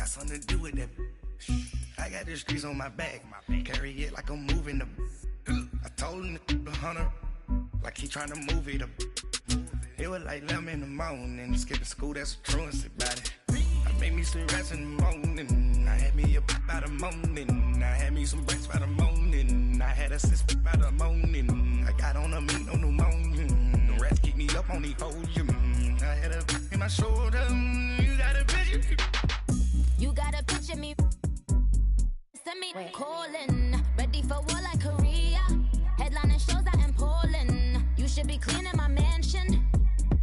something to do with that. I got the streets on my back. Carry it like I'm moving the. I told him to 100, like he trying to move it up. It was like 11 in the morning. Skipping school, that's a truancy about it. I made me some rest in the morning. I had me a pop by the morning. I had me some breaks by the morning. I had a sis by the morning. I got on a meat, no pneumonia. The rats keep me up on the podium. I had a in my shoulder. You got a picture. You got a picture me. Send me calling. Ready for war like Korea. Headlining shows out in Poland. You should be cleaning my mansion.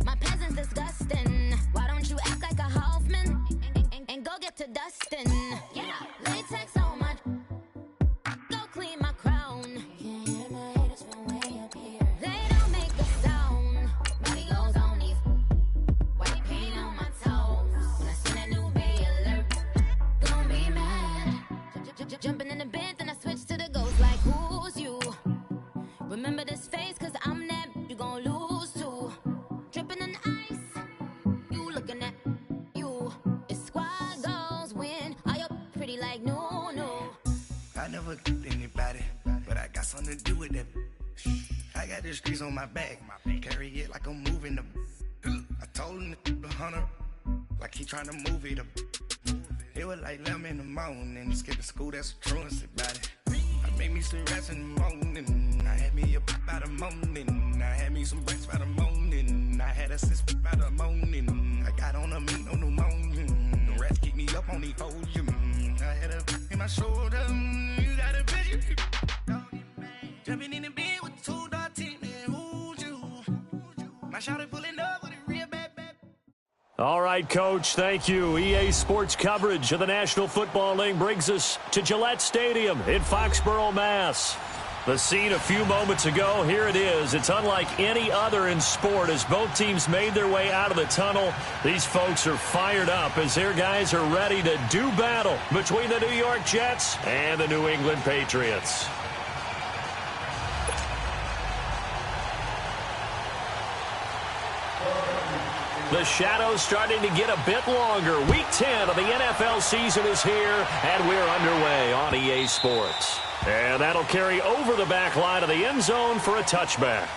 My peasants disgusting. Why don't you act like a Hoffman and go get to dustin'? Yeah, latex on my. Go clean my crown. Can't hear my haters from way up here. They don't make a sound. Body goes on these. White paint on my toes. When I send a new bay alert, gonna be mad. Jumping in the bed, then I switch to the ghost like who's you? Remember this face, cause I'm that you gon' lose to. Dripping in ice, you looking at you. It's squad goals win. Are you pretty like no? I never killed anybody, but I got something to do with that. I got the streets on my back. Carry it like I'm moving the. I told him to 100, like he trying to move it up. It was like 11 in the morning. Skipping school, that's a truancy about it. I made me some rest in the morning. I had me a pop by the morning. I had me some breaks by the morning. I had a sis by the morning. I got on a meat, no pneumonia. The rats keep me up on the podium. I had a in my shoulder. You got a picture. Jumping in the bed with 2 dark teeth. Who's you? My shawty pulling up with a real bad. All right, Coach, thank you. EA Sports coverage of the National Football League brings us to Gillette Stadium in Foxborough, Mass. The scene a few moments ago, here it is. It's unlike any other in sport as both teams made their way out of the tunnel. These folks are fired up as their guys are ready to do battle between the New York Jets and the New England Patriots. The shadow's starting to get a bit longer. Week 10 of the NFL season is here, and we're underway on EA Sports. And that'll carry over the back line of the end zone for a touchback.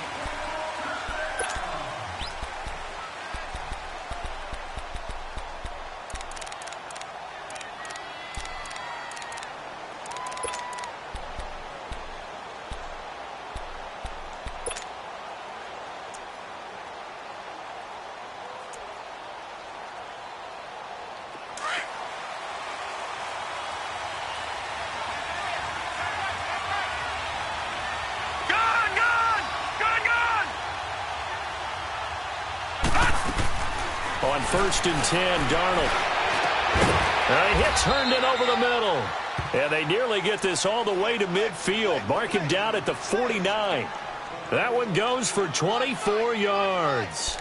On 1st and 10, Darnold. He hits Herndon over the middle. And they nearly get this all the way to midfield. Mark him down at the 49. That one goes for 24 yards.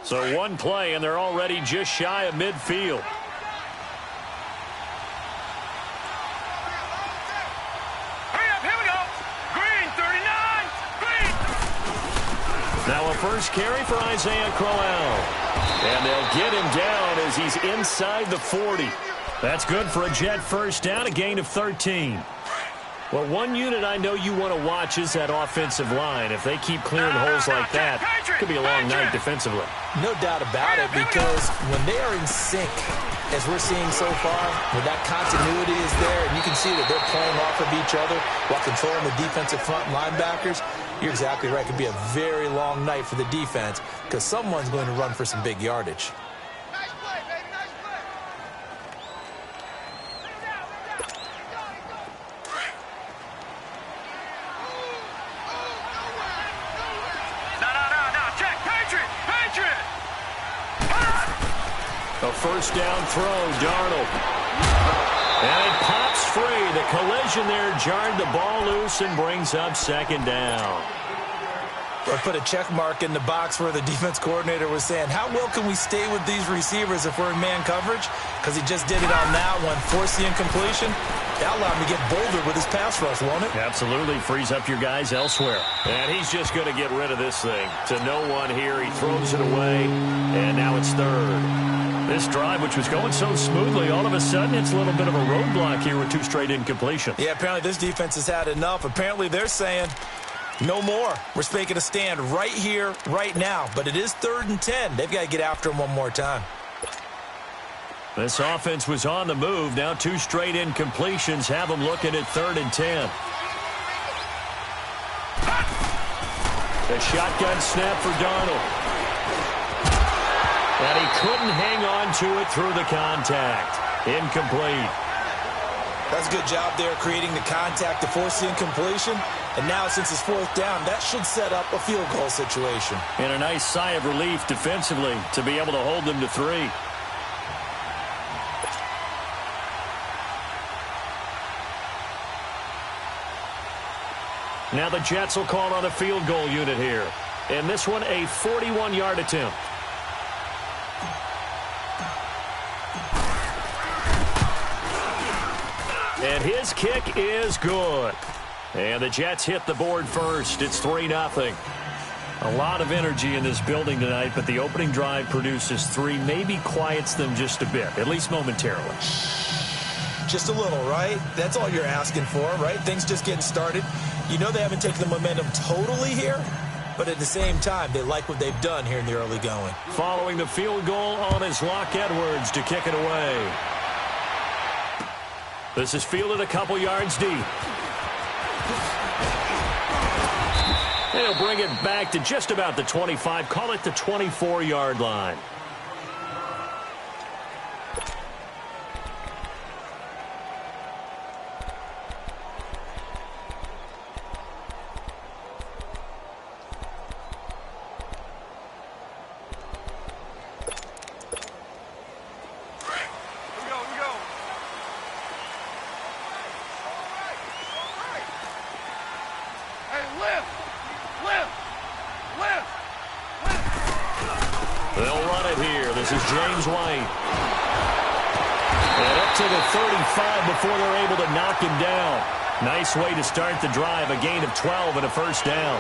So one play, and they're already just shy of midfield. Now a first carry for Isaiah Crowell. And they'll get him down as he's inside the 40. That's good for a Jet first down, a gain of 13. Well, one unit I know you want to watch is that offensive line. If they keep clearing holes like that, it could be a long night defensively. No doubt about it, because when they are in sync, as we're seeing so far, when that continuity is there, and you can see that they're playing off of each other while controlling the defensive front linebackers, you're exactly right. It could be a very long night for the defense because someone's going to run for some big yardage. Nice play, baby. Nice play. No. Check. Patriot. A first down throw, Darnold. And it pops free. The collision there jarred the ball loose and brings up second down. or put a check mark in the box where the defense coordinator was saying, how well can we stay with these receivers if we're in man coverage? Because he just did it on that one, forced the incompletion. That allowed him to get bolder with his pass rush, won't it? Absolutely. Frees up your guys elsewhere. And he's just going to get rid of this thing. To no one here. He throws it away. And now it's third. This drive, which was going so smoothly, all of a sudden it's a little bit of a roadblock here with 2 straight incompletions. Yeah, apparently this defense has had enough. Apparently they're saying, no more. We're making a stand right here, right now. But it is 3rd and 10. They've got to get after him one more time. This offense was on the move. Now 2 straight incompletions have them looking at 3rd and 10. A shotgun snap for Darnold. And he couldn't hang on to it through the contact. Incomplete. That's a good job there creating the contact to force the incompletion. And now since it's 4th down, that should set up a field goal situation. And a nice sigh of relief defensively to be able to hold them to 3. Now the Jets will call on a field goal unit here. And this one a 41-yard attempt. And his kick is good. And the Jets hit the board first. It's 3-0. A lot of energy in this building tonight, but the opening drive produces 3, maybe quiets them just a bit, at least momentarily. Just a little, right? That's all you're asking for, right? Things just getting started. You know they haven't taken the momentum totally here, but at the same time, they like what they've done here in the early going. Following the field goal on is Locke Edwards to kick it away. This is fielded a couple yards deep. And he'll bring it back to just about the 25, call it the 24-yard line. Before they're able to knock him down. Nice way to start the drive. A gain of 12 and a 1st down.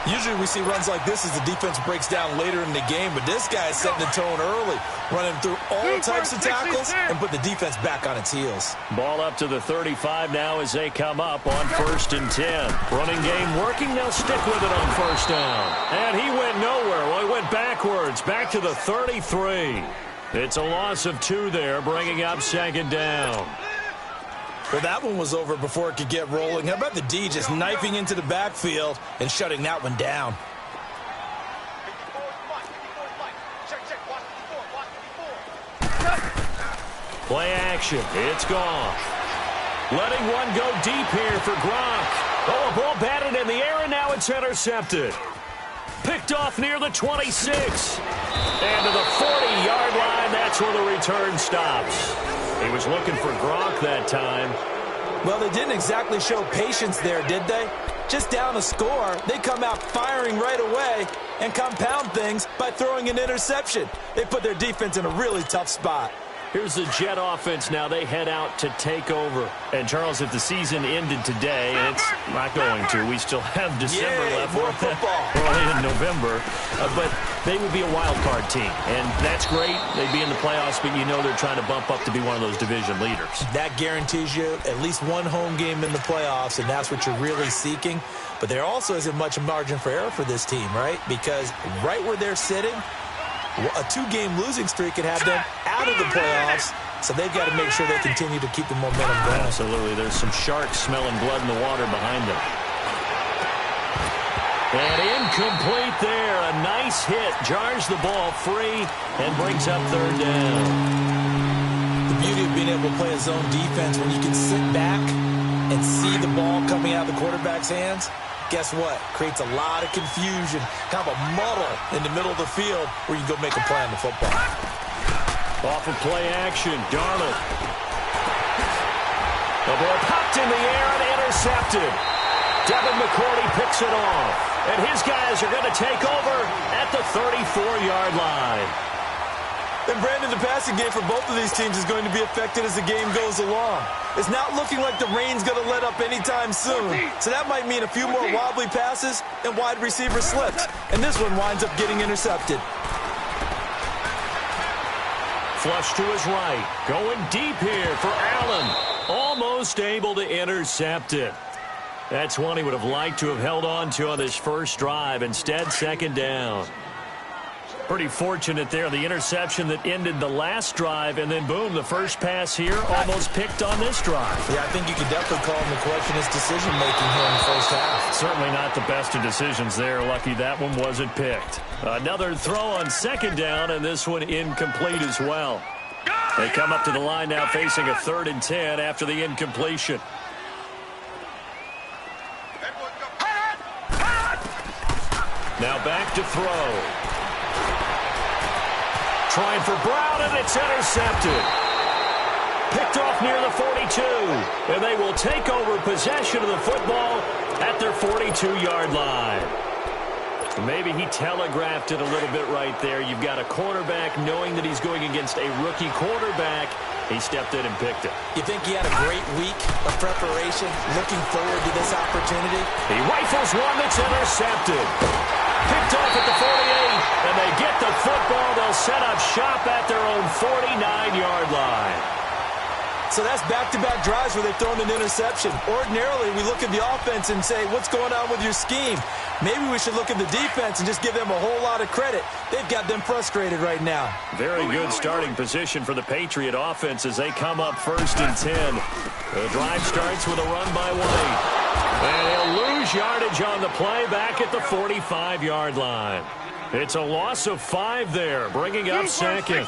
Usually we see runs like this as the defense breaks down later in the game, but this guy is setting the tone early, running through all types of tackles and put the defense back on its heels. Ball up to the 35 now as they come up on 1st and 10. Running game working. They'll stick with it on 1st down. And he went nowhere. Well, he went backwards, back to the 33. It's a loss of 2 there, bringing up 2nd down. Well, that one was over before it could get rolling. How about the D just knifing into the backfield and shutting that one down? Play action. It's gone. Letting one go deep here for Gronk. Oh, a ball batted in the air, and now it's intercepted. Picked off near the 26. And to the 40-yard line, that's where the return stops. He was looking for Gronk that time. Well, they didn't exactly show patience there, did they? Just down a score, they come out firing right away and compound things by throwing an interception. They put their defense in a really tough spot. Here's the Jet offense now. They head out to take over. And, Charles, if the season ended today, and it's not going to, we still have December left. More football. Early in November. But they would be a wild card team. And that's great. They'd be in the playoffs, but you know they're trying to bump up to be one of those division leaders. That guarantees you at least one home game in the playoffs, and that's what you're really seeking. But there also isn't much margin for error for this team, right? Because right where they're sitting, a 2-game losing streak could have them out of the playoffs, so they've got to make sure they continue to keep the momentum going. Absolutely. There's some sharks smelling blood in the water behind them. And incomplete there. A nice hit. Jars the ball free and brings up 3rd down. The beauty of being able to play a zone defense when you can sit back and see the ball coming out of the quarterback's hands, guess what? Creates a lot of confusion, kind of a muddle in the middle of the field where you can go make a play on the football. Off of play action, Darnold. The ball popped in the air and intercepted. Devin McCourty picks it off. And his guys are going to take over at the 34-yard line. And Brandon, the passing game for both of these teams is going to be affected as the game goes along. It's not looking like the rain's going to let up anytime soon. So that might mean a few more wobbly passes and wide receiver slips. And this one winds up getting intercepted. Flush to his right. Going deep here for Allen. Almost able to intercept it. That's one he would have liked to have held on to on this first drive. Instead, second down. Pretty fortunate there. The interception that ended the last drive, and then, boom, the first pass here almost picked on this drive. Yeah, I think you could definitely call him the question his decision-making here in the first half. Certainly not the best of decisions there. Lucky that one wasn't picked. Another throw on second down, and this one incomplete as well. They come up to the line now facing a 3rd and 10 after the incompletion. Now back to throw. Trying for Brown, and it's intercepted. Picked off near the 42, and they will take over possession of the football at their 42-yard line. Maybe he telegraphed it a little bit right there. You've got a quarterback knowing that he's going against a rookie quarterback. He stepped in and picked it. You think he had a great week of preparation, looking forward to this opportunity? He rifles one that's intercepted. Picked off at the 48, and they get the football. They'll set up shop at their own 49-yard line. So that's back-to-back drives where they've thrown an interception. Ordinarily, we look at the offense and say, what's going on with your scheme? Maybe we should look at the defense and just give them a whole lot of credit. They've got them frustrated right now. Very good starting position for the Patriot offense as they come up 1st and 10. The drive starts with a run by White. And he'll lose yardage on the play back at the 45-yard line. It's a loss of 5 there, bringing up second.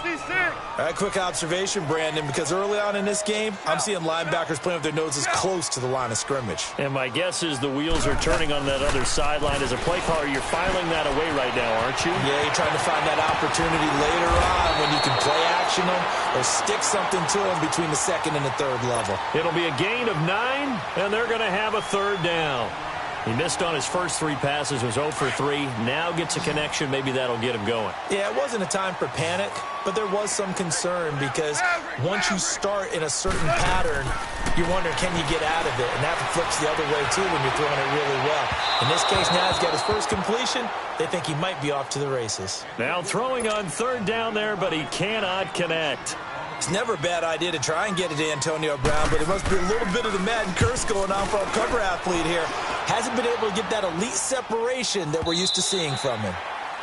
A quick observation, Brandon, because early on in this game, I'm seeing linebackers playing with their noses close to the line of scrimmage. And my guess is the wheels are turning on that other sideline. As a play caller, you're filing that away right now, aren't you? Yeah, you're trying to find that opportunity later on when you can play action them or stick something to them between the 2nd and the 3rd level. It'll be a gain of 9, and they're going to have a 3rd down. He missed on his first 3 passes, was 0 for 3. Now gets a connection. Maybe that'll get him going. Yeah, it wasn't a time for panic, but there was some concern because once you start in a certain pattern, you're wondering, can you get out of it? And that flips the other way, too, when you're throwing it really well. In this case, now he's got his first completion. They think he might be off to the races. Now throwing on 3rd down there, but he cannot connect. It's never a bad idea to try and get it to Antonio Brown, but it must be a little bit of the Madden curse going on for our cover athlete here. Hasn't been able to get that elite separation that we're used to seeing from him.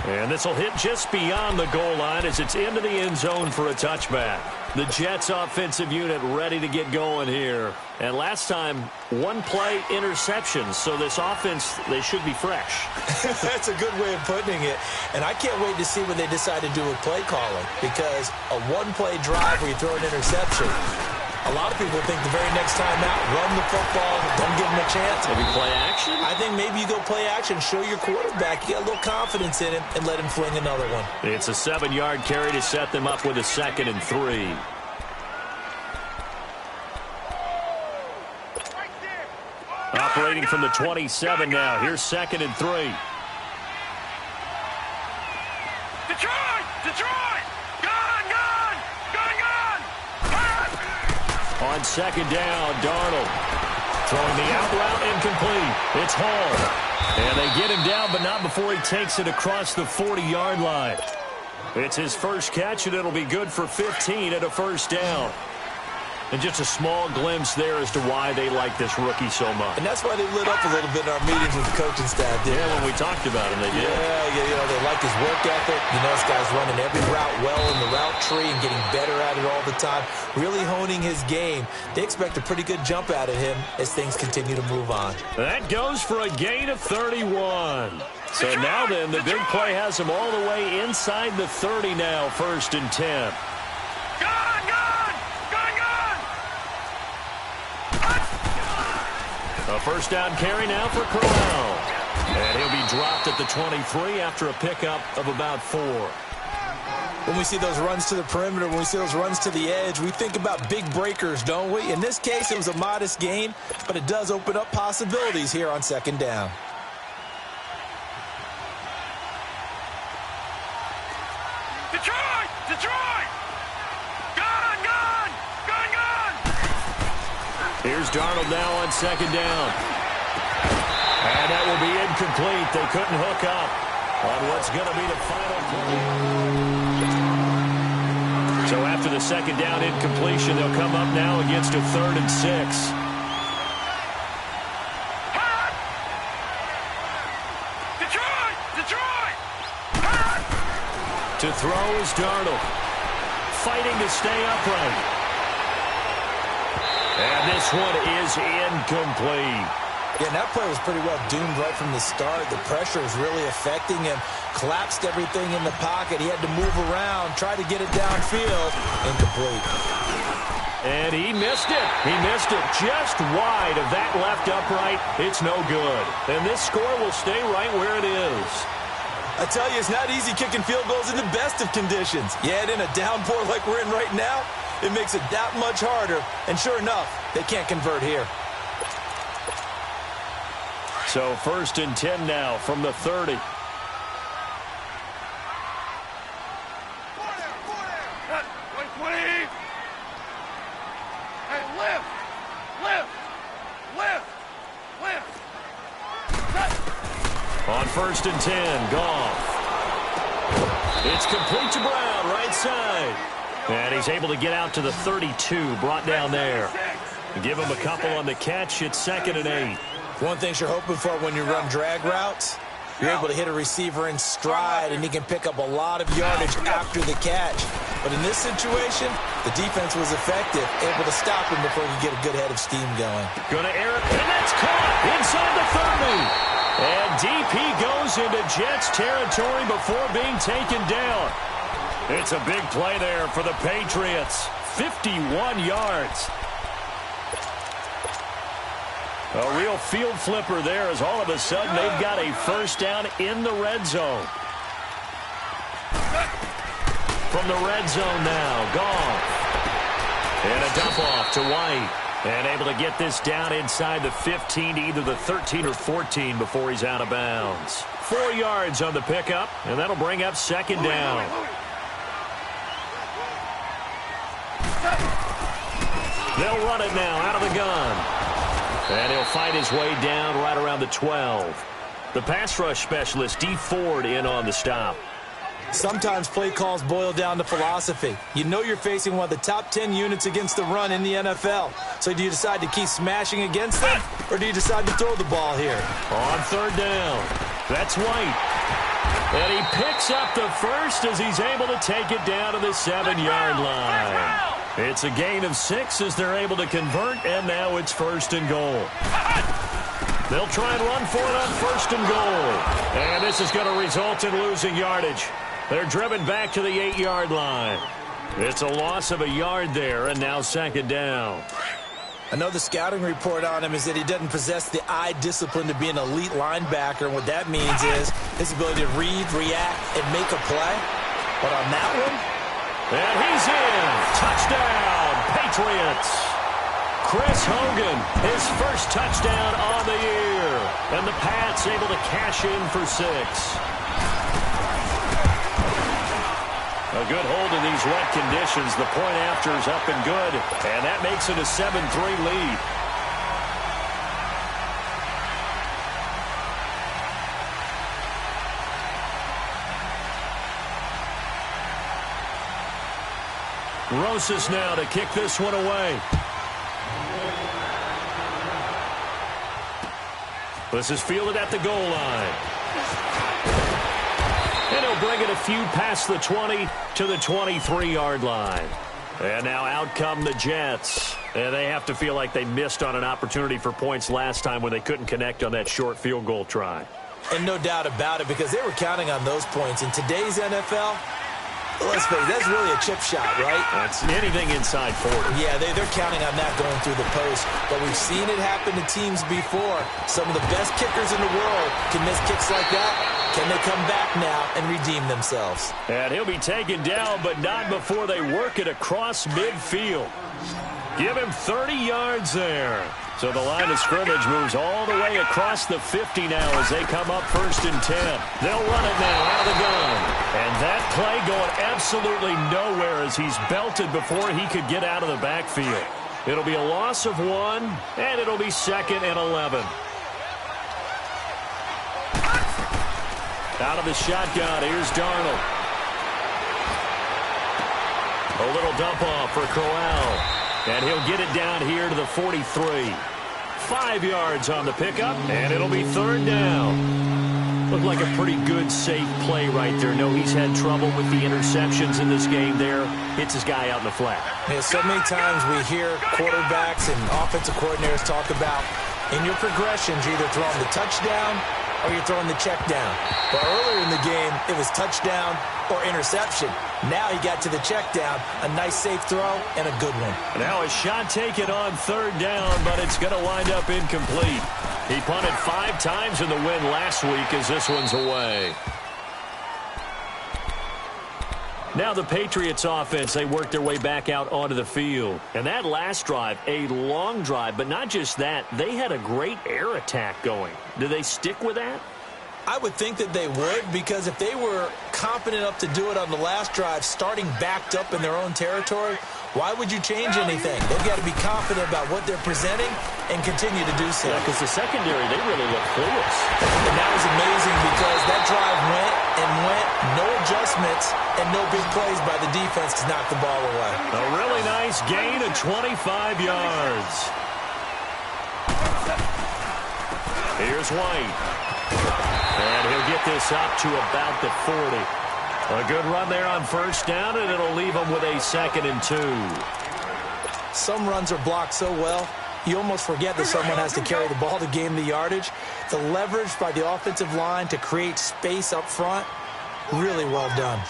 And this will hit just beyond the goal line as it's into the end zone for a touchback. The Jets offensive unit ready to get going here. And last time, 1-play interceptions. So this offense, they should be fresh. That's a good way of putting it. And I can't wait to see when they decide to do with play calling. Because a 1-play drive where you throw an interception, a lot of people think the very next time out, run the football, don't give them a chance. Maybe play action? I think maybe you go play action, show your quarterback, you got a little confidence in him, and let him fling another one. It's a 7-yard carry to set them up with a 2nd and 3. Operating from the 27 now. Here's 2nd and 3. Detroit! Detroit! Gone! Gone! Gone! Gone! On 2nd down, Darnold throwing the out route incomplete. It's Hall. And they get him down, but not before he takes it across the 40-yard line. It's his first catch, and it'll be good for 15 at a 1st down. And just a small glimpse there as to why they like this rookie so much. And that's why they lit up a little bit in our meetings with the coaching staff. Yeah, when we talked about him, they did. Yeah, you know, they like his work ethic. You know, this guy's running every route well in the route tree and getting better at it all the time, really honing his game. They expect a pretty good jump out of him as things continue to move on. That goes for a gain of 31. So now then, the big play has him all the way inside the 30 now, 1st and 10. Gone! Gone! Gone! Gone! A 1st down carry now for Corral. And he'll be dropped at the 23 after a pickup of about 4. When we see those runs to the perimeter, when we see those runs to the edge, we think about big breakers, don't we? In this case, it was a modest gain, but it does open up possibilities here on 2nd down. Detroit! Detroit! Gun! Gun! Gun! Gun! Here's Darnold now on second down. And that will be incomplete. They couldn't hook up on what's going to be the final play. So after the second down incompletion, they'll come up now against a 3rd and 6. Detroit! Detroit! To throw is Darnold, fighting to stay upright. And this one is incomplete. Yeah, and that play was pretty well doomed right from the start. The pressure was really affecting him. Collapsed everything in the pocket. He had to move around, try to get it downfield. Incomplete. And he missed it. He missed it just wide of that left upright. It's no good. And this score will stay right where it is. I tell you, it's not easy kicking field goals in the best of conditions. Yet in a downpour like we're in right now, it makes it that much harder. And sure enough, they can't convert here. So 1st and 10 now from the 30. Hey, lift! Lift! Lift! Lift! On 1st and 10, Goff. It's complete to Brown, right side. And he's able to get out to the 32, brought down there. Give him a couple on the catch. It's 2nd and 8. One thing you're hoping for when you run drag routes, you're able to hit a receiver in stride, and he can pick up a lot of yardage after the catch. But in this situation, the defense was effective, able to stop him before you get a good head of steam going. Going to air it, and that's caught inside the 30. And DP goes into Jets territory before being taken down. It's a big play there for the Patriots. 51 yards. A real field flipper there as all of a sudden they've got a first down in the red zone. From the red zone now, Goff. And a dump off to White. And able to get this down inside the 15 to either the 13 or 14 before he's out of bounds. 4 yards on the pickup, and that'll bring up 2nd down. They'll run it now out of the gun. And he'll fight his way down right around the 12. The pass rush specialist, D. Ford, in on the stop. Sometimes play calls boil down to philosophy. You know you're facing one of the top 10 units against the run in the NFL. So do you decide to keep smashing against them, or do you decide to throw the ball here? On 3rd down, that's White. And he picks up the first as he's able to take it down to the 7-yard line. It's a gain of 6 as they're able to convert, and now it's 1st and goal. They'll try and run for it on 1st and goal. And this is going to result in losing yardage. They're driven back to the 8-yard line. It's a loss of a yard there, and now 2nd down. I know the scouting report on him is that he doesn't possess the eye discipline to be an elite linebacker, and what that means is his ability to read, react, and make a play. But on that one, and he's in. Touchdown, Patriots. Chris Hogan, his first touchdown on the year. And the Pats able to cash in for 6. A good hold in these wet conditions. The point after is up and good. And that makes it a 7-3 lead. Rosas now to kick this one away. This is fielded at the goal line. And he'll bring it a few past the 20 to the 23-yard line. And now out come the Jets. And they have to feel like they missed on an opportunity for points last time when they couldn't connect on that short field goal try. And no doubt about it, because they were counting on those points. In today's NFL, let's face it, that's really a chip shot, right? That's anything inside 40. Yeah, they're counting on that going through the post. But we've seen it happen to teams before. Some of the best kickers in the world can miss kicks like that. Can they come back now and redeem themselves? And he'll be taken down, but not before they work it across midfield. Give him 30 yards there. So the line of scrimmage moves all the way across the 50 now as they come up 1st and 10. They'll run it now out of the gun. And that play going absolutely nowhere as he's belted before he could get out of the backfield. It'll be a loss of 1, and it'll be 2nd and 11. Out of the shotgun, here's Darnold. A little dump off for Corral. And he'll get it down here to the 43. 5 yards on the pickup, and it'll be 3rd down. Looked like a pretty good, safe play right there. No, he's had trouble with the interceptions in this game there. Hits his guy out in the flat. Yeah, so many times we hear quarterbacks and offensive coordinators talk about, in your progressions, you're either throwing the touchdown or you're throwing the check down. But earlier in the game, it was touchdown or interception. Now he got to the check down. A nice, safe throw and a good one. Now a shot taken on 3rd down, but it's going to wind up incomplete. He punted 5 times in the win last week as this one's away. Now the Patriots offense, they work their way back out onto the field. And that last drive, a long drive, but not just that, they had a great air attack going. Do they stick with that? I would think that they would, because if they were confident enough to do it on the last drive, starting backed up in their own territory, why would you change anything? They've got to be confident about what they're presenting and continue to do so. Yeah, because the secondary, they really look clueless. And that was amazing because that drive went and went, no adjustments, and no big plays by the defense to knock the ball away. A really nice gain of 25 yards. Here's White. And he'll get this up to about the 40. A good run there on 1st down, and it'll leave him with a 2nd and 2. Some runs are blocked so well, you almost forget that someone has to carry the ball to gain the yardage. The leverage by the offensive line to create space up front, really well done.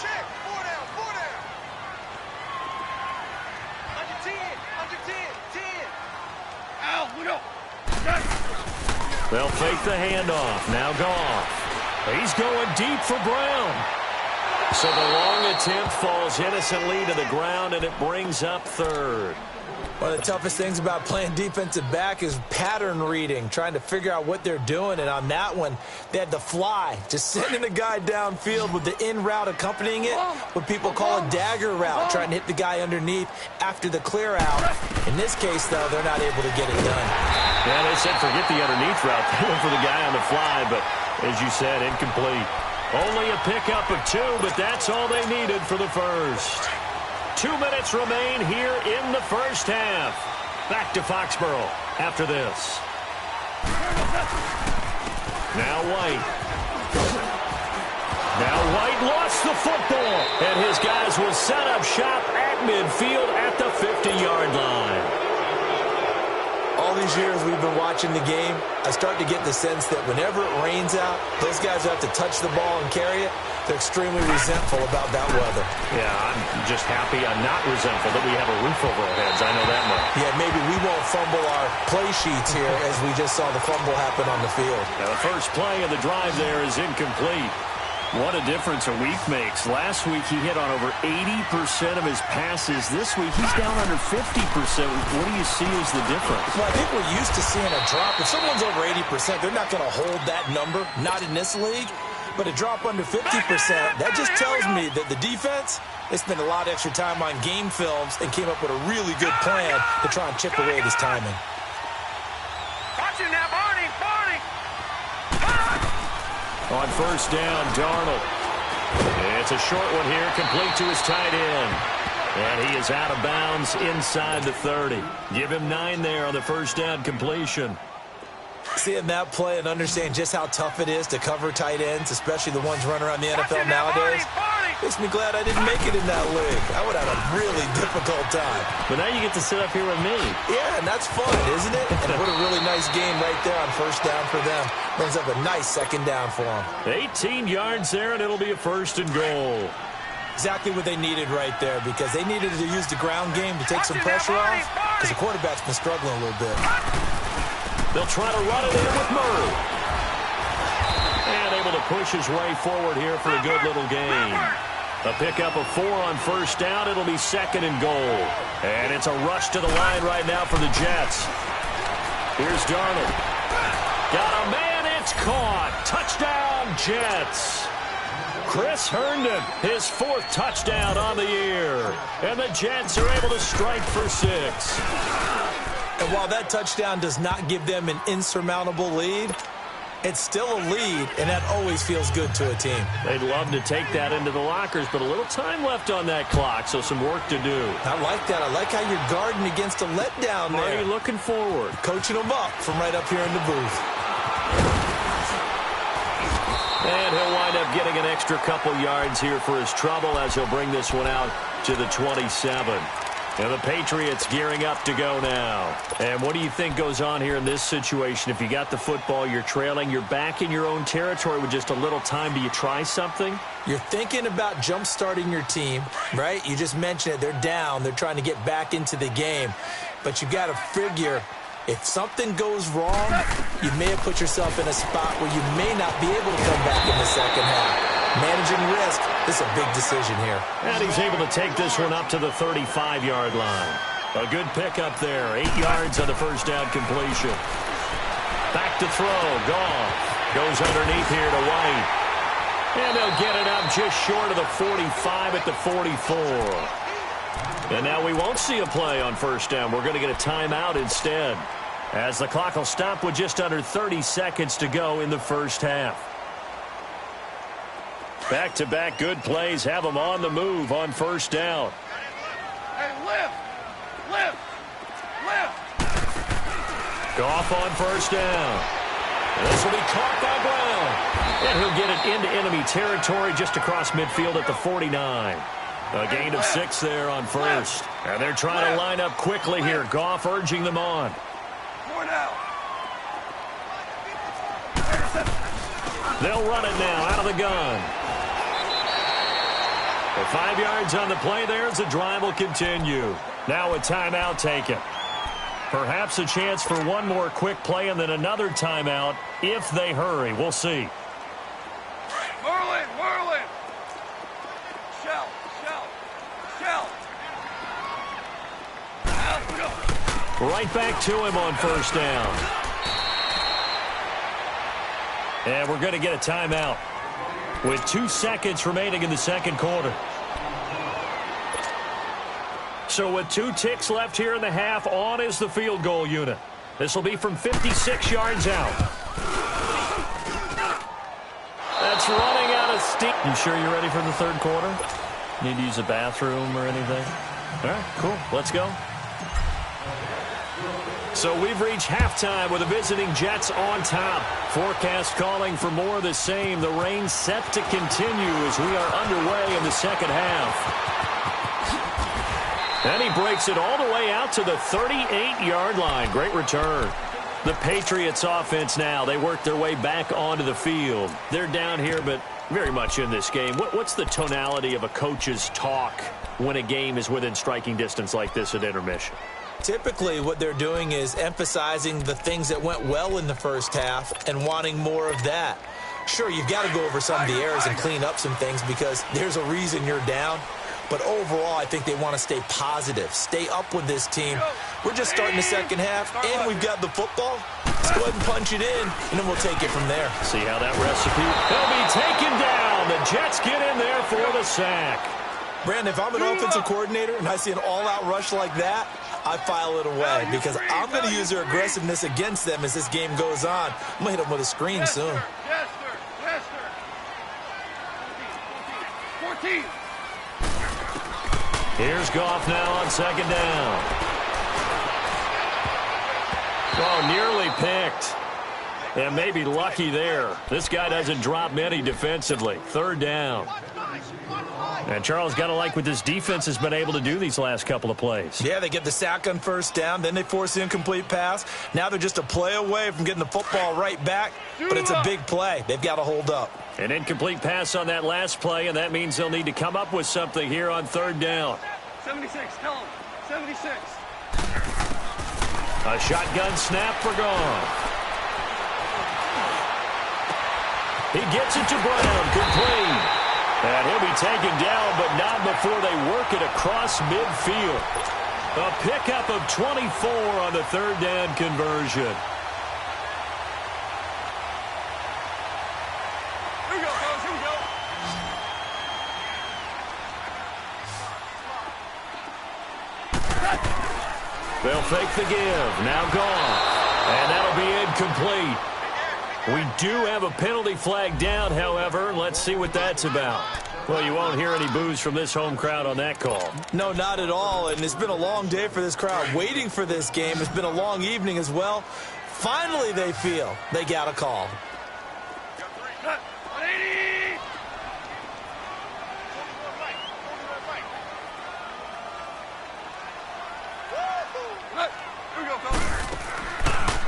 They'll fake the handoff. Now Goff. He's going deep for Brown. So the long attempt falls innocently to the ground, and it brings up 3rd. One of the toughest things about playing defensive back is pattern reading, trying to figure out what they're doing. And on that one, they had the fly, just sending a guy downfield with the in route accompanying it, what people call a dagger route, trying to hit the guy underneath after the clear out. In this case, though, they're not able to get it done. Yeah, they said forget the underneath route. They went for the guy on the fly, but as you said, incomplete. Only a pickup of 2, but that's all they needed for the first. 2 minutes remain here in the first half. Back to Foxborough after this. Now White. Now White lost the football, and his guys will set up shop at midfield at the 50-yard line. All these years we've been watching the game, I start to get the sense that whenever it rains out, those guys have to touch the ball and carry it. They're extremely resentful about that weather. Yeah, I'm just happy I'm not resentful that we have a roof over our heads. I know that much. Yeah, maybe we won't fumble our play sheets here as we just saw the fumble happen on the field. Now, the first play of the drive there is incomplete. What a difference a week makes. Last week he hit on over 80% of his passes. This week he's down under 50%. What do you see as the difference? Well, I think we're used to seeing a drop. If someone's over 80%, they're not going to hold that number, not in this league. But a drop under 50%, that just tells me that the defense, they spent a lot of extra time on game films and came up with a really good plan to try and chip away at his timing. Watch it now, Barney! On 1st down, Darnold. It's a short one here, complete to his tight end. And he is out of bounds inside the 30. Give him 9 there on the 1st down completion. Seeing that play and understand just how tough it is to cover tight ends, especially the ones running around the NFL nowadays, makes me glad I didn't make it in that league. I would have a really difficult time. But now you get to sit up here with me. Yeah, and that's fun, isn't it? And what a really nice game right there on 1st down for them. Brings up a nice 2nd down for them. 18 yards there, and it'll be a 1st and goal. Exactly what they needed right there, because they needed to use the ground game to take some pressure off, because the quarterback's been struggling a little bit. They'll try to run it in with Murray. And able to push his way forward here for a good little gain. A pickup of 4 on 1st down. It'll be 2nd and goal. And it's a rush to the line right now for the Jets. Here's Darnold. Got a man. It's caught. Touchdown, Jets. Chris Herndon, his 4th touchdown on the year. And the Jets are able to strike for 6. And while that touchdown does not give them an insurmountable lead, it's still a lead, and that always feels good to a team. They'd love to take that into the lockers, but a little time left on that clock, so some work to do. I like that. I like how you're guarding against a letdown there. Marty looking forward. Coaching them up from right up here in the booth. And he'll wind up getting an extra couple yards here for his trouble as he'll bring this one out to the 27. And the Patriots gearing up to go now. And what do you think goes on here in this situation? If you got the football, you're trailing, you're back in your own territory with just a little time. Do you try something? You're thinking about jump-starting your team, right? You just mentioned it. They're down. They're trying to get back into the game. But you got to figure, if something goes wrong, you may have put yourself in a spot where you may not be able to come back in the second half. Managing risk, this is a big decision here. And he's able to take this one up to the 35-yard line. A good pickup there. 8 yards on the first down completion. Back to throw. Goff goes underneath here to White. And they'll get it up just short of the 45 at the 44. And now we won't see a play on first down. We're going to get a timeout instead, as the clock will stop with just under 30 seconds to go in the first half. Back-to-back good plays have them on the move on first down. Hey, lift! Lift! Lift! Goff on first down. This will be caught by Brown. And he'll get it into enemy territory just across midfield at the 49. A gain of 6 there on first. And they're trying to line up quickly here. Goff urging them on. 4 now. They'll run it now out of the gun. The 5 yards on the play there as the drive will continue. Now a timeout taken. Perhaps a chance for one more quick play and then another timeout if they hurry. We'll see. Merlin! Merlin! Shell! Shell! Shell! Right back to him on first down. And we're going to get a timeout with 2 seconds remaining in the second quarter. So with 2 ticks left here in the half, on is the field goal unit. This will be from 56 yards out. That's running out of steam. You sure you're ready for the third quarter? Need to use a bathroom or anything? All right, cool. Let's go. So we've reached halftime with the visiting Jets on top. Forecast calling for more of the same. The rain set to continue as we are underway in the second half. And he breaks it all the way out to the 38-yard line. Great return. The Patriots offense now, they work their way back onto the field. They're down here, but very much in this game. What's the tonality of a coach's talk when a game is within striking distance like this at intermission? Typically, what they're doing is emphasizing the things that went well in the first half and wanting more of that. Sure, you've got to go over some of the errors and clean up some things because there's a reason you're down. But overall, I think they want to stay positive, stay up with this team. We're just starting the second half, and we've got the football. Let's go ahead and punch it in, and then we'll take it from there. See how that recipe? They'll be taken down. The Jets get in there for the sack. Brandon, if I'm an offensive coordinator and I see an all-out rush like that, I file it away because I'm going to use their aggressiveness against them as this game goes on. I'm going to hit them with a screen soon. Yes, sir. Yes, sir. 14. Here's Goff now on second down. Oh, nearly picked. And maybe lucky there. This guy doesn't drop many defensively. Third down. And Charles, got to like what this defense has been able to do these last couple of plays. Yeah, they get the sack on first down. Then they force the incomplete pass. Now they're just a play away from getting the football right back. But it's a big play. They've got to hold up. An incomplete pass on that last play, and that means they'll need to come up with something here on third down. 76, tell him. 76. A shotgun snap for Goff. He gets it to Brown, complete. And he'll be taken down, but not before they work it across midfield. A pickup of 24 on the third down conversion. Here we go, fellas. Here we go. They'll fake the give. Now gone. And that'll be incomplete. We do have a penalty flag down, however. Let's see what that's about. Well, you won't hear any boos from this home crowd on that call. No, not at all. And it's been a long day for this crowd waiting for this game. It's been a long evening as well. Finally, they feel they got a call.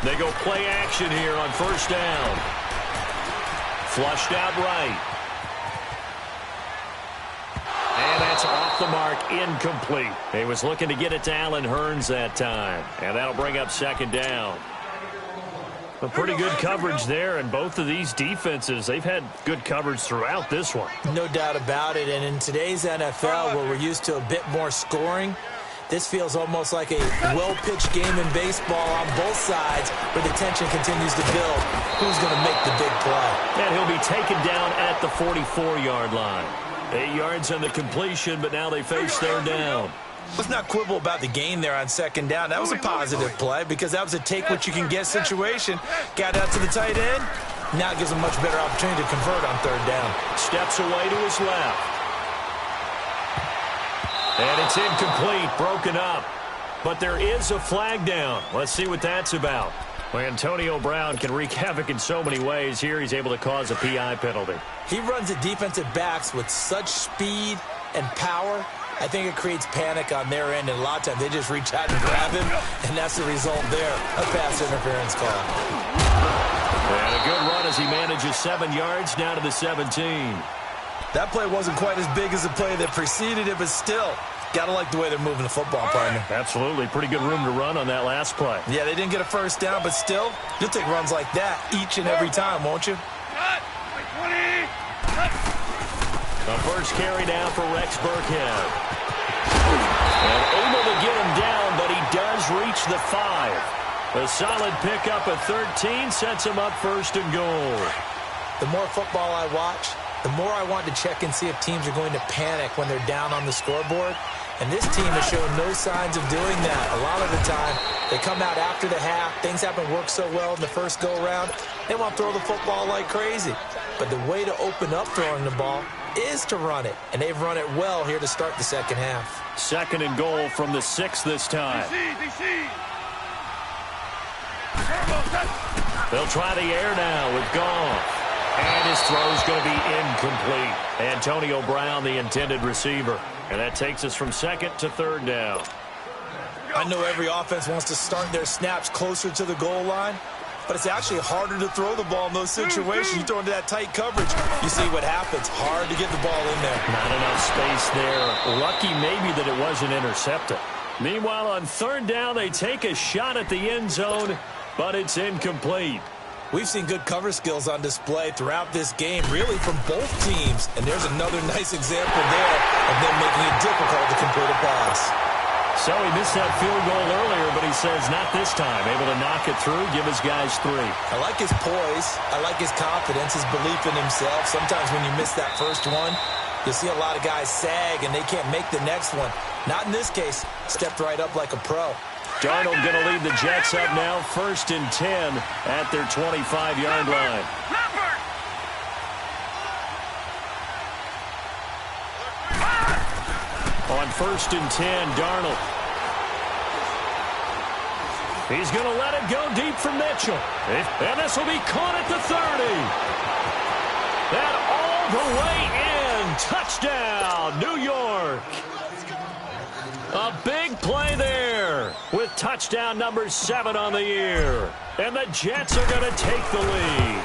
They go play action here on first down. Flushed out right. And that's off the mark, incomplete. He was looking to get it to Allen Hurns that time. And that'll bring up second down. A pretty good coverage there, and both of these defenses, they've had good coverage throughout this one. No doubt about it. And in today's NFL, where we're used to a bit more scoring, this feels almost like a well-pitched game in baseball on both sides where the tension continues to build. Who's going to make the big play? And he'll be taken down at the 44-yard line. 8 yards on the completion, but now they face third down. Let's not quibble about the gain there on second down. That was a positive play because that was a take-what-you-can-get situation. Got out to the tight end. Now it gives him a much better opportunity to convert on third down. Steps away to his left. And it's incomplete, broken up. But there is a flag down. Let's see what that's about. Well, Antonio Brown can wreak havoc in so many ways. Here he's able to cause a PI penalty. He runs at defensive backs with such speed and power. I think it creates panic on their end, and a lot of times they just reach out and grab him, and that's the result there, a pass interference call. And a good run as he manages 7 yards down to the 17. That play wasn't quite as big as the play that preceded it, but still, got to like the way they're moving the football, partner. Absolutely. Pretty good room to run on that last play. Yeah, they didn't get a first down, but still, you'll take runs like that each and every time, won't you? The first carry down for Rex Burkhead. And able to get him down, but he does reach the 5. A solid pickup at 13 sets him up first and goal. The more football I watch, the more I want to check and see if teams are going to panic when they're down on the scoreboard. And this team has shown no signs of doing that. A lot of the time, they come out after the half. Things haven't worked so well in the first go-around. They want to throw the football like crazy. But the way to open up throwing the ball is to run it. And they've run it well here to start the second half. Second and goal from the 6 this time. They'll try the air now with Goff. And his throw's going to be incomplete. Antonio Brown, the intended receiver. And that takes us from second to third down. I know every offense wants to start their snaps closer to the goal line, but it's actually harder to throw the ball in those situations. You throw into that tight coverage, you see what happens. Hard to get the ball in there. Not enough space there. Lucky maybe that it wasn't intercepted. Meanwhile, on third down, they take a shot at the end zone, but it's incomplete. We've seen good cover skills on display throughout this game, really from both teams. And there's another nice example there of them making it difficult to complete a pass. So he missed that field goal earlier, but he says not this time. Able to knock it through, give his guys 3. I like his poise. I like his confidence, his belief in himself. Sometimes when you miss that first one, you'll see a lot of guys sag and they can't make the next one. Not in this case. Stepped right up like a pro. Darnold going to lead the Jets up now, 1st and 10 at their 25-yard line. On 1st and 10, Darnold. He's going to let it go deep for Mitchell. And this will be caught at the 30. And all the way in. Touchdown, New York. A big play there with touchdown number 7 on the year. And the Jets are going to take the lead.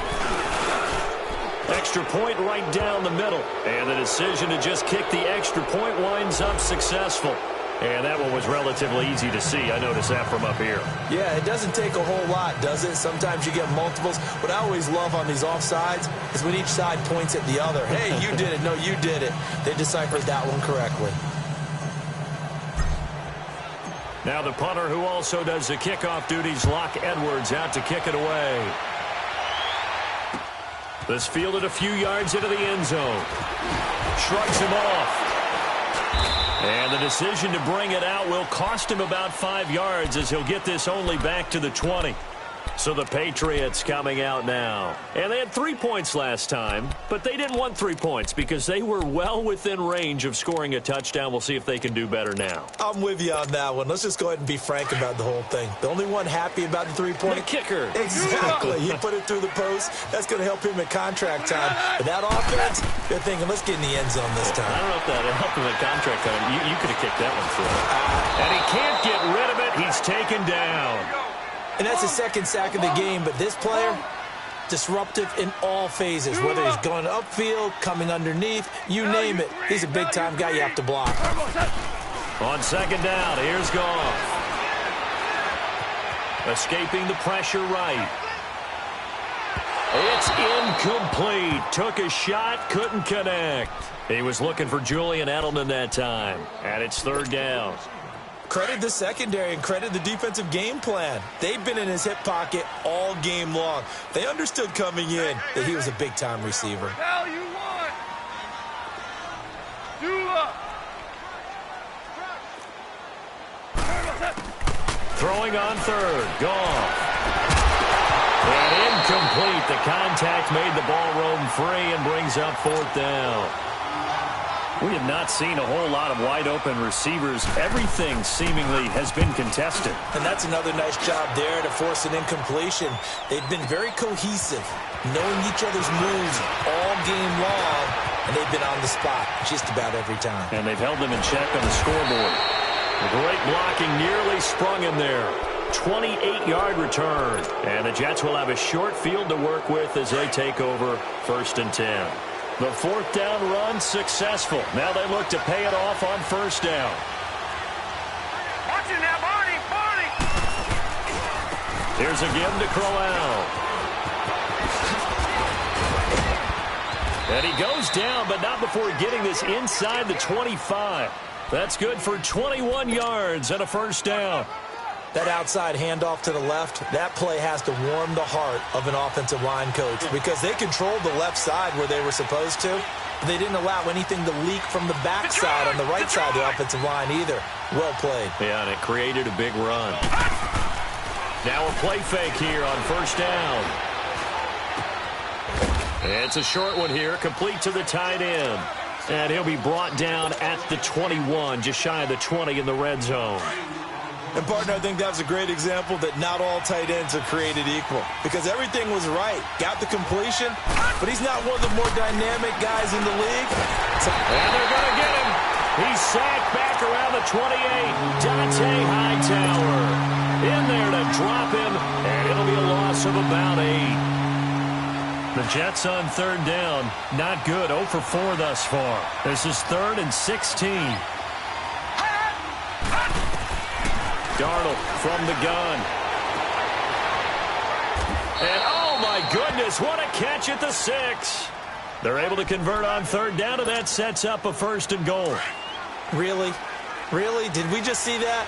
Extra point right down the middle. And the decision to just kick the extra point winds up successful. And that one was relatively easy to see. I noticed that from up here. Yeah, it doesn't take a whole lot, does it? Sometimes you get multiples. What I always love on these offsides is when each side points at the other. Hey, you did it. No, you did it. They deciphered that one correctly. Now the punter who also does the kickoff duties, Locke Edwards, out to kick it away. This fielded a few yards into the end zone. Shrugs him off. And the decision to bring it out will cost him about 5 yards as he'll get this only back to the 20. So the Patriots coming out now. And they had 3 points last time, but they didn't want 3 points because they were well within range of scoring a touchdown. We'll see if they can do better now. I'm with you on that one. Let's just go ahead and be frank about the whole thing. The only one happy about the 3-point? The kicker. Exactly. He put it through the post. That's going to help him at contract time. But that offense, they're thinking, let's get in the end zone this time. I don't know if that helped him at contract time. You could have kicked that one through. And he can't get rid of it. He's taken down. And that's the second sack of the game, but this player, disruptive in all phases, whether he's going upfield, coming underneath, you name it. He's a big-time guy you have to block. On second down, here's Goff. Escaping the pressure right. It's incomplete. Took a shot, couldn't connect. He was looking for Julian Edelman that time, and it's third down. Credit the secondary and credit the defensive game plan. They've been in his hip pocket all game long. They understood coming in that he was a big-time receiver. Now you want. Dula. Throwing on third. Goff. And incomplete. The contact made the ball roam free and brings up fourth down. We have not seen a whole lot of wide-open receivers. Everything seemingly has been contested. And that's another nice job there to force an incompletion. They've been very cohesive, knowing each other's moves all game long, and they've been on the spot just about every time. And they've held them in check on the scoreboard. Great blocking nearly sprung him there. 28-yard return. And the Jets will have a short field to work with as they take over first and 10. The fourth down run successful. Now they look to pay it off on first down. Watch it now, Barney, Barney. Here's a give to Crowell. And he goes down, but not before getting this inside the 25. That's good for 21 yards and a first down. That outside handoff to the left, that play has to warm the heart of an offensive line coach because they controlled the left side where they were supposed to. But they didn't allow anything to leak from the backside on the right side of the offensive line either. Well played. Yeah, and it created a big run. Now a play fake here on first down. It's a short one here, complete to the tight end. And he'll be brought down at the 21, just shy of the 20 in the red zone. And, partner, I think that was a great example that not all tight ends are created equal because everything was right. Got the completion, but he's not one of the more dynamic guys in the league. And they're going to get him. He's sacked back around the 28. Dante Hightower in there to drop him, and it'll be a loss of about 8. The Jets on third down, not good, 0 for 4 thus far. This is 3rd and 16. Darnold from the gun. And, oh, my goodness, what a catch at the 6. They're able to convert on third down, and that sets up a first and goal. Really? Really? Did we just see that?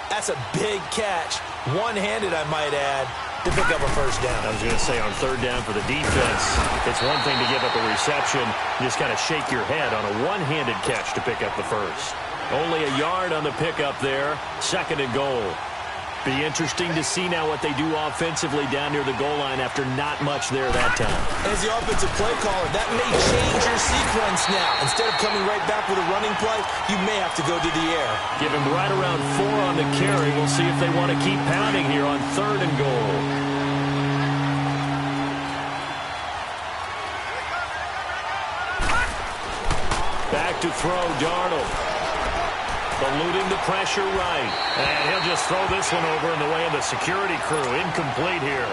That's a big catch. One-handed, I might add, to pick up a first down. I was going to say on third down for the defense, it's one thing to give up a reception. You just kind of shake your head on a one-handed catch to pick up the first. Only a yard on the pickup there. 2nd and goal. Be interesting to see now what they do offensively down near the goal line after not much there that time. As the offensive play caller, that may change your sequence now. Instead of coming right back with a running play, you may have to go to the air. Give him right around 4 on the carry. We'll see if they want to keep pounding here on 3rd and goal. Back to throw, Darnold. Eluding the pressure right. And he'll just throw this one over in the way of the security crew. Incomplete here.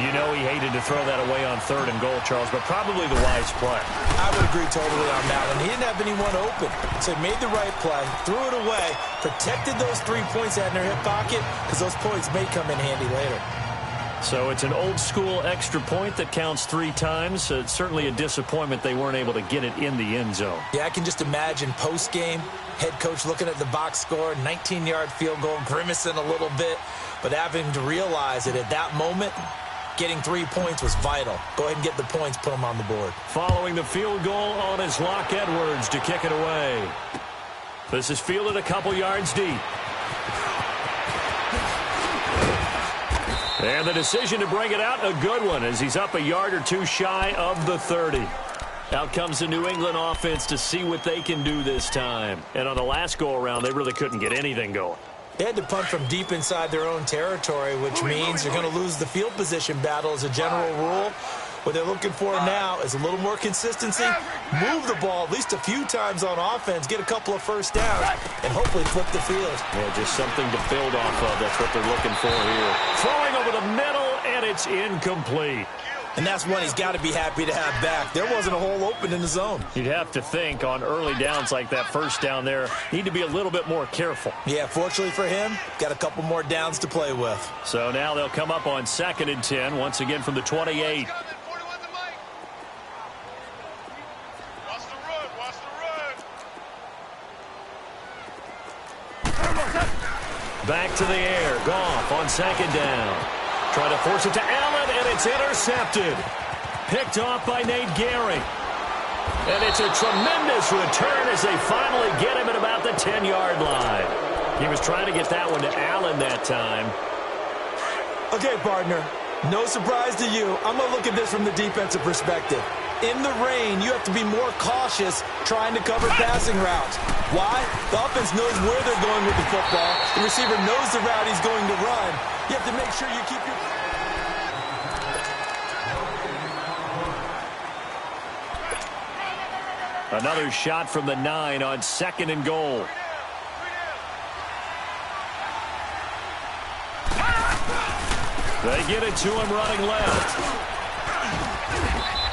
You know he hated to throw that away on 3rd and goal, Charles, but probably the wise play. I would agree totally on that one. He didn't have anyone open, so he made the right play, threw it away, protected those 3 points out in their hip pocket because those points may come in handy later. So it's an old-school extra point that counts 3 times. It's certainly a disappointment they weren't able to get it in the end zone. Yeah, I can just imagine post-game, head coach looking at the box score, 19-yard field goal, grimacing a little bit, but having to realize that at that moment, getting 3 points was vital. Go ahead and get the points, put them on the board. Following the field goal on his Locke Edwards to kick it away. This is fielded a couple yards deep. And the decision to bring it out, a good one, as he's up a yard or two shy of the 30. Out comes the New England offense to see what they can do this time. And on the last go-around, they really couldn't get anything going. They had to punt from deep inside their own territory, which means you're going to lose the field position battle as a general rule. What they're looking for now is a little more consistency, move the ball at least a few times on offense, get a couple of first downs, and hopefully flip the field. Yeah, just something to build off of. That's what they're looking for here. Throwing over the middle, and it's incomplete. And that's one he's got to be happy to have back. There wasn't a hole open in the zone. You'd have to think on early downs like that first down there, need to be a little bit more careful. Yeah, fortunately for him, got a couple more downs to play with. So now they'll come up on 2nd and 10, once again from the 28. Back to the air. Goff on 2nd down. Trying to force it to Allen, and it's intercepted. Picked off by Nate Gehring. And it's a tremendous return as they finally get him at about the 10-yard line. He was trying to get that one to Allen that time. Okay, partner. No surprise to you. I'm going to look at this from the defensive perspective. In the rain, you have to be more cautious trying to cover passing routes. Why? The offense knows where they're going with the football. The receiver knows the route he's going to run. You have to make sure you keep your... Another shot from the 9 on 2nd and goal. They get it to him running left.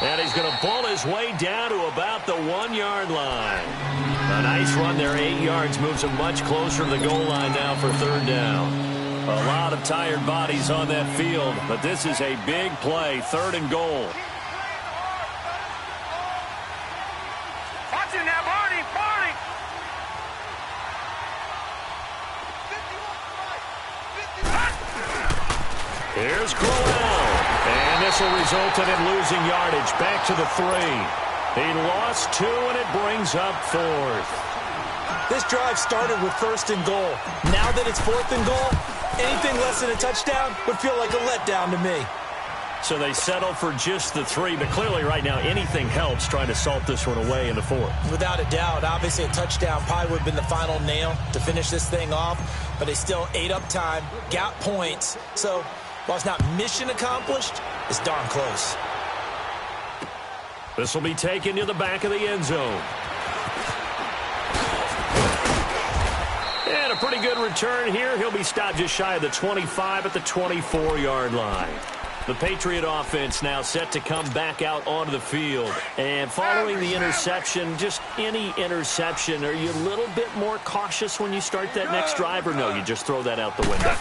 And he's going to pull his way down to about the 1-yard line. A nice run there, 8 yards, moves him much closer to the goal line now for 3rd down. A lot of tired bodies on that field, but this is a big play, 3rd and goal. Watch it now, Barney, Barney. Here's Crowell. And this will result in him losing yardage back to the 3. He lost 2, and it brings up 4th. This drive started with 1st and goal. Now that it's 4th and goal, anything less than a touchdown would feel like a letdown to me. So they settle for just the 3, but clearly right now anything helps trying to salt this one away in the 4th. Without a doubt, obviously a touchdown probably would have been the final nail to finish this thing off, but they still ate up time, got points. So while it's not mission accomplished, it's darn close. This will be taken to the back of the end zone. And a pretty good return here. He'll be stopped just shy of the 25 at the 24-yard line. The Patriot offense now set to come back out onto the field. And following the interception, just any interception, are you a little bit more cautious when you start that next drive, or no, you just throw that out the window?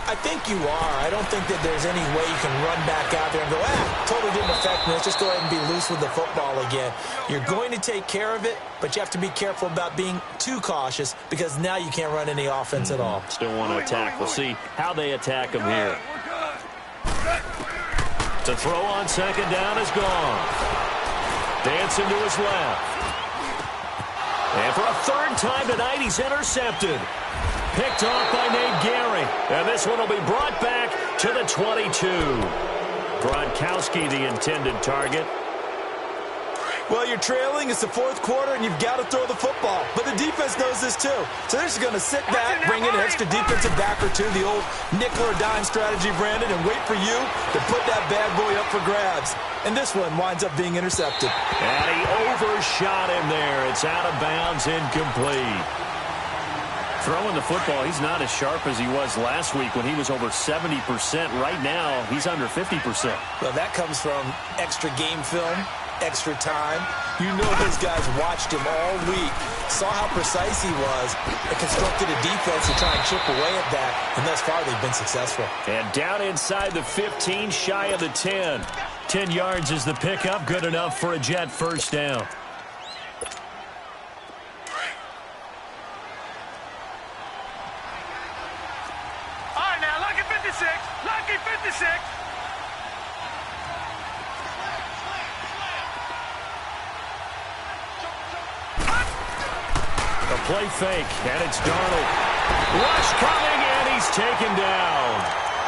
I think you are. I don't think that there's any way you can run back out there and go, totally didn't affect me. Let's just go ahead and be loose with the football again. You're going to take care of it, but you have to be careful about being too cautious because now you can't run any offense at all. Still want to attack. We'll see how they attack him here. To throw on 2nd down is gone. Dancing to his left. And for a 3rd time tonight, he's intercepted. Picked off by Nate Gehring. And this one will be brought back to the 22. Gronkowski, the intended target. Well, you're trailing. It's the 4th quarter, and you've got to throw the football. But the defense knows this, too. So they're just going to sit back, bring in an extra defensive back or two, the old nickel or dime strategy, Brandon, and wait for you to put that bad boy up for grabs. And this one winds up being intercepted. And he overshot him there. It's out of bounds, incomplete. Throwing the football, he's not as sharp as he was last week when he was over 70%. Right now, he's under 50%. Well, that comes from extra game film, extra time. You know those guys watched him all week, saw how precise he was, and constructed a defense to try and chip away at that. And thus far, they've been successful. And down inside the 15, shy of the 10. 10 yards is the pickup, good enough for a Jet 1st down. Lucky 56. play fake, and it's Darnold. Rush coming, and he's taken down.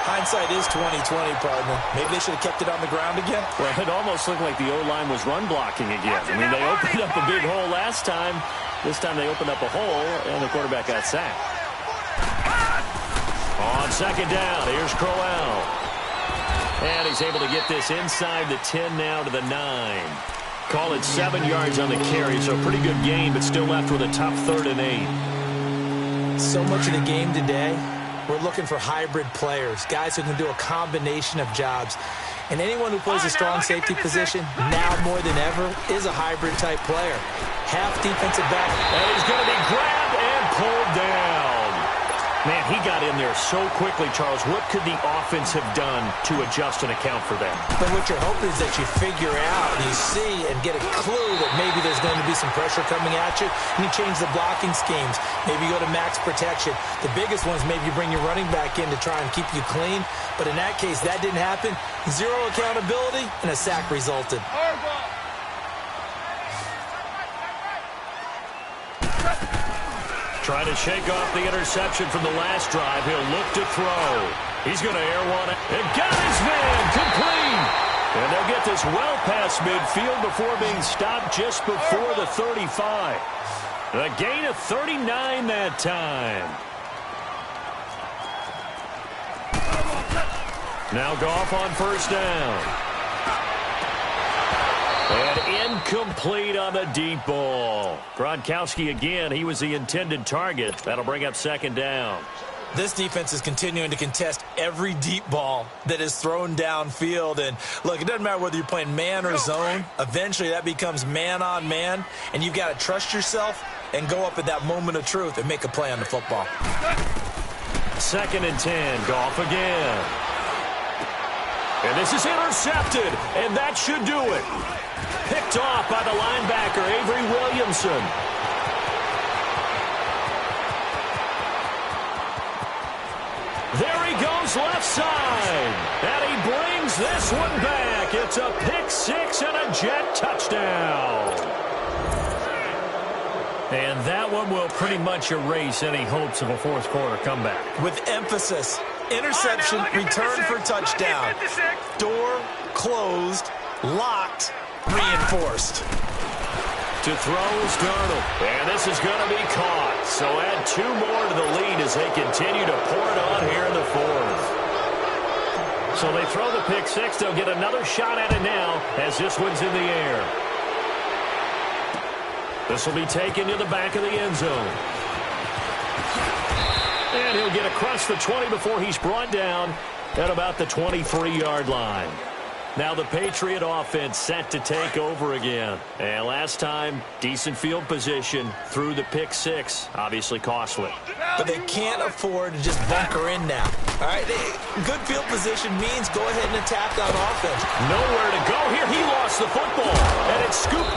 Hindsight is 20/20, partner. Maybe they should have kept it on the ground again. Well, it almost looked like the O-line was run blocking again. I mean, they opened up a big hole last time. This time they opened up a hole, and the quarterback got sacked. On second down, here's Crowell. And he's able to get this inside the 10 now to the 9. Call it 7 yards on the carry, so a pretty good game, but still left with a tough 3rd and 8. So much of the game today, we're looking for hybrid players, guys who can do a combination of jobs. And anyone who plays a strong safety position, now more than ever, is a hybrid-type player. Half defensive back. And he's going to be grabbed and pulled down. Man, he got in there so quickly, Charles. What could the offense have done to adjust and account for that? But what you're hoping is that you figure out, you see, and get a clue that maybe there's going to be some pressure coming at you, and you change the blocking schemes. Maybe you go to max protection. The biggest ones, maybe you bring your running back in to try and keep you clean. But in that case, that didn't happen. Zero accountability, and a sack resulted. Trying to shake off the interception from the last drive. He'll look to throw. He's going to air one. And got his man complete. And they'll get this well past midfield before being stopped just before the 35. A gain of 39 that time. Now Goff on first down. And incomplete on the deep ball. Gronkowski again, he was the intended target. That'll bring up second down. This defense is continuing to contest every deep ball that is thrown downfield. And, look, it doesn't matter whether you're playing man or zone. Eventually that becomes man-on-man, and you've got to trust yourself and go up at that moment of truth and make a play on the football. 2nd and 10, Goff again. And this is intercepted, and that should do it. Picked off by the linebacker, Avery Williamson. There he goes left side. And he brings this one back. It's a pick 6 and a Jet touchdown. And that one will pretty much erase any hopes of a fourth quarter comeback. With emphasis, interception, return for touchdown. Door closed, locked, reinforced. To throw is Darnold. And this is going to be caught. So add 2 more to the lead as they continue to pour it on here in the 4th. So they throw the pick 6. They'll get another shot at it now as this one's in the air. This will be taken to the back of the end zone. And he'll get across the 20 before he's brought down at about the 23-yard line. Now the Patriot offense set to take over again. And last time, decent field position through the pick 6. Obviously costly. But they can't afford to just bunker in now. All right, good field position means go ahead and attack on offense. Nowhere to go here. He lost the football. And it's scooped